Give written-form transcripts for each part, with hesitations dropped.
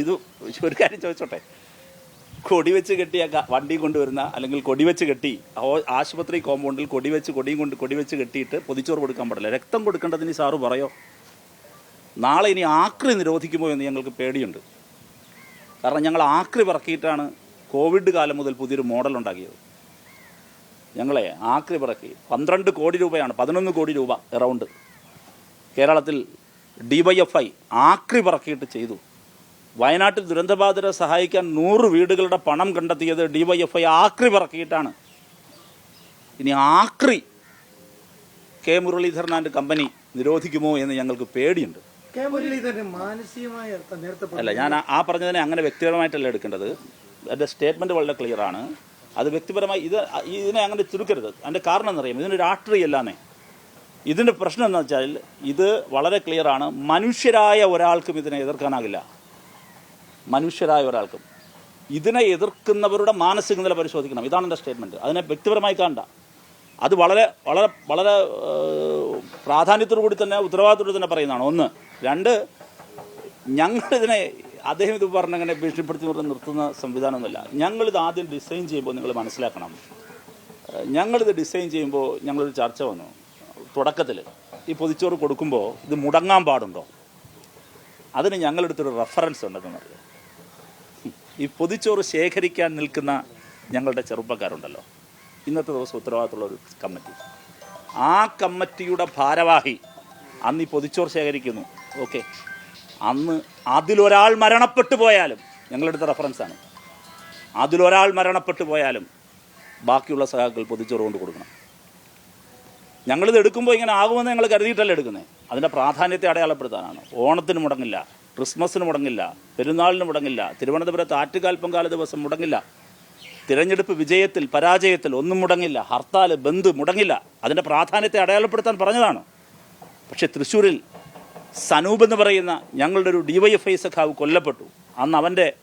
ഇത് ഒരു കാര്യം ചോദിച്ചോട്ടെ, കൊടി വെച്ച് കെട്ടിയ വണ്ടി കൊണ്ടുവരുന്ന അല്ലെങ്കിൽ കൊടി വെച്ച് കെട്ടി ആശുപത്രി കോമ്പൗണ്ടിൽ കൊടി വെച്ച് കെട്ടിയിട്ട് പൊതിച്ചോറ് കൊടുക്കാൻ പാടില്ല. രക്തം കൊടുക്കേണ്ടതിന് സാറ് പറയോ? നാളെ ഇനി ആക്രി നിരോധിക്കുമോ എന്ന് ഞങ്ങൾക്ക് പേടിയുണ്ട്. കാരണം ഞങ്ങൾ ആക്രി പറക്കിയിട്ടാണ് കോവിഡ് കാലം മുതൽ പുതിയൊരു മോഡൽ ഉണ്ടാക്കിയത്. ഞങ്ങളെ ആക്രി പറക്കി 12 കോടി രൂപയാണ്, 11 കോടി രൂപ എറൗണ്ട് കേരളത്തിൽ DYFI ആക്രി പറക്കിയിട്ട് ചെയ്തു. വയനാട്ടിൽ ദുരന്തബാധിതരെ സഹായിക്കാൻ 100 വീടുകളുടെ പണം കണ്ടെത്തിയത് DYFI ആക്രി പറക്കിയിട്ടാണ്. ഇനി ആക്രി കെ മുരളീധരൻ ആൻഡ് കമ്പനി നിരോധിക്കുമോ എന്ന് ഞങ്ങൾക്ക് പേടിയുണ്ട്. അല്ല, ഞാൻ ആ പറഞ്ഞതിനെ അങ്ങനെ വ്യക്തിപരമായിട്ടല്ല എടുക്കേണ്ടത്. എൻ്റെ സ്റ്റേറ്റ്മെൻറ്റ് വളരെ ക്ലിയറാണ്. അത് വ്യക്തിപരമായി ഇതിനെ അങ്ങനെ ചുരുക്കരുത്. അതിൻ്റെ കാരണം എന്നറിയാം, ഇതിന് രാഷ്ട്രീയമല്ലാന്നേ. ഇതിൻ്റെ പ്രശ്നം എന്ന് വെച്ചാൽ ഇത് വളരെ ക്ലിയറാണ്. മനുഷ്യരായ ഒരാൾക്കും ഇതിനെ എതിർക്കാനാകില്ല. മനുഷ്യരായ ഒരാൾക്കും ഇതിനെ എതിർക്കുന്നവരുടെ മാനസിക നില പരിശോധിക്കണം. ഇതാണ് എൻ്റെ സ്റ്റേറ്റ്മെൻറ്റ്. അതിനെ വ്യക്തിപരമായി കാണണ്ട. അത് വളരെ വളരെ വളരെ പ്രാധാന്യത്തോടു കൂടി തന്നെ ഉത്തരവാദിത്തോടെ തന്നെ പറയുന്നതാണ്. 1. 2, ഞങ്ങളിതിനെ അദ്ദേഹം ഇത് പറഞ്ഞങ്ങനെ ഭീഷണിപ്പെടുത്തി നിർത്തുന്ന സംവിധാനമൊന്നുമില്ല. ഞങ്ങളിത് ആദ്യം ഡിസൈൻ ചെയ്യുമ്പോൾ നിങ്ങൾ മനസ്സിലാക്കണം. ഞങ്ങളിത് ഡിസൈൻ ചെയ്യുമ്പോൾ ഞങ്ങളൊരു ചർച്ച വന്നു. തുടക്കത്തിൽ ഈ പൊതിച്ചോറ് കൊടുക്കുമ്പോൾ ഇത് മുടങ്ങാൻ പാടുണ്ടോ? അതിന് ഞങ്ങളെടുത്തൊരു റെഫറൻസ് ഉണ്ടെന്നറിയാം. ഈ പൊതിച്ചോറ് ശേഖരിക്കാൻ നിൽക്കുന്ന ഞങ്ങളുടെ ചെറുപ്പക്കാരുണ്ടല്ലോ, ഇന്നത്തെ ദിവസം ഉത്തരവാദിത്തമുള്ള ഒരു കമ്മിറ്റി, ആ കമ്മിറ്റിയുടെ ഭാരവാഹി അന്ന് ഈ പൊതിച്ചോറ് ശേഖരിക്കുന്നു. ഓക്കെ, അന്ന് അതിലൊരാൾ മരണപ്പെട്ടു പോയാലും, ഞങ്ങളെടുത്ത റെഫറൻസാണ്, അതിലൊരാൾ മരണപ്പെട്ടു പോയാലും ബാക്കിയുള്ള സഹാക്കൾ പൊതിച്ചോറ് കൊണ്ട് കൊടുക്കണം. ഞങ്ങളിത് എടുക്കുമ്പോൾ ഇങ്ങനെ ആകുമെന്ന് ഞങ്ങൾ കരുതിയിട്ടല്ല എടുക്കുന്നത്. അതിൻ്റെ പ്രാധാന്യത്തെ അടയാളപ്പെടുത്താനാണ്. ഓണത്തിന് മുടങ്ങില്ല, ക്രിസ്മസിന് മുടങ്ങില്ല, പെരുന്നാളിന് മുടങ്ങില്ല, തിരുവനന്തപുരത്ത് ആറ്റുകാൽ പൊങ്കാല ദിവസം മുടങ്ങില്ല, തിരഞ്ഞെടുപ്പ് വിജയത്തിൽ പരാജയത്തിൽ ഒന്നും മുടങ്ങില്ല, ഹർത്താൽ ബന്ദ് മുടങ്ങില്ല. അതിൻ്റെ പ്രാധാന്യത്തെ അടയാളപ്പെടുത്താൻ പറഞ്ഞതാണ്. പക്ഷേ തൃശ്ശൂരിൽ സനൂപ് എന്ന് പറയുന്ന ഞങ്ങളുടെ ഒരു DYFI സഖാവ് കൊല്ലപ്പെട്ടു. അന്ന്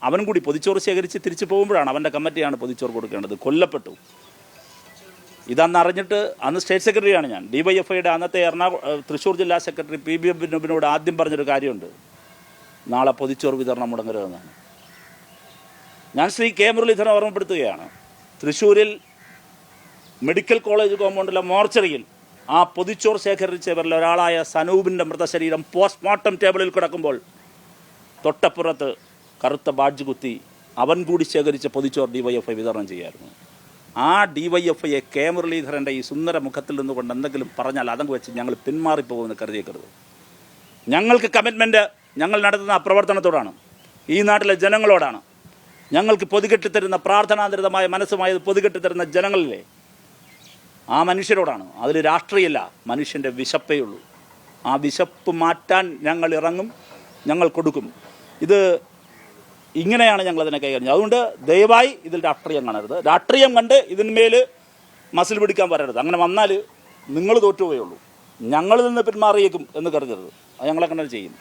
അവൻ കൂടി പൊതിച്ചോറ് ശേഖരിച്ച് തിരിച്ചു പോകുമ്പോഴാണ്, അവൻ്റെ കമ്മിറ്റിയാണ് പൊതിച്ചോറ് കൊടുക്കേണ്ടത്, കൊല്ലപ്പെട്ടു. ഇതന്ന് അറിഞ്ഞിട്ട്, അന്ന് സ്റ്റേറ്റ് സെക്രട്ടറിയാണ് ഞാൻ, DYFIയുടെ അന്നത്തെ തൃശ്ശൂർ ജില്ലാ സെക്രട്ടറി PB ബിനോബിനോട് ആദ്യം പറഞ്ഞൊരു കാര്യമുണ്ട്, നാളെ പൊതിച്ചോറ് വിതരണം മുടങ്ങരുതെന്നാണ്. ഞാൻ ശ്രീ കെ മുരളീധരൻ ഓർമ്മപ്പെടുത്തുകയാണ്, തൃശ്ശൂരിൽ മെഡിക്കൽ കോളേജ് കോമ്പൗണ്ടിലെ മോർച്ചറിയിൽ ആ പൊതിച്ചോറ് ശേഖരിച്ചവരിൽ ഒരാളായ സനൂപിൻ്റെ മൃതശരീരം പോസ്റ്റ്മോർട്ടം ടേബിളിൽ കിടക്കുമ്പോൾ തൊട്ടപ്പുറത്ത് കറുത്ത ബാഡ്ജ് കുത്തി അവൻ കൂടി ശേഖരിച്ച പൊതിച്ചോറ് DYFI വിതരണം ചെയ്യായിരുന്നു. ആ DYFIയെ കെ മുരളീധരൻ്റെ ഈ സുന്ദര മുഖത്തിൽ നിന്നുകൊണ്ട് എന്തെങ്കിലും പറഞ്ഞാൽ അതങ്ങ് വെച്ച് ഞങ്ങൾ പിന്മാറിപ്പോകുമെന്ന് കരുതിയേക്കരുത്. ഞങ്ങൾക്ക് കമ്മിറ്റ്മെൻറ്റ് ഞങ്ങൾ നടത്തുന്ന പ്രവർത്തനത്തോടാണ്, ഈ നാട്ടിലെ ജനങ്ങളോടാണ്. ഞങ്ങൾക്ക് പൊതുകെട്ടിത്തരുന്ന പ്രാർത്ഥനാനിരതമായ മനസ്സുമായി പൊതുകെട്ടിത്തരുന്ന ജനങ്ങളിലെ ആ മനുഷ്യരോടാണ്. അതിൽ രാഷ്ട്രീയമല്ല, മനുഷ്യൻ്റെ വിശപ്പേ ഉള്ളൂ. ആ വിശപ്പ് മാറ്റാൻ ഞങ്ങൾ ഇറങ്ങും, ഞങ്ങൾ കൊടുക്കും. ഇത് ഇങ്ങനെയാണ് ഞങ്ങളതിനെ കൈകാര്യം. അതുകൊണ്ട് ദയവായി ഇതിൽ രാഷ്ട്രീയം കാണരുത്. രാഷ്ട്രീയം കണ്ട് ഇതിന്മേൽ മസിൽ പിടിക്കാൻ വരരുത്. അങ്ങനെ വന്നാൽ നിങ്ങൾ തോറ്റുപോയുള്ളൂ. ഞങ്ങളിൽ നിന്ന് പിന്മാറിയേക്കും എന്ന് കരുതരുത്. അത് ഞങ്ങളങ്ങനെ ചെയ്യും.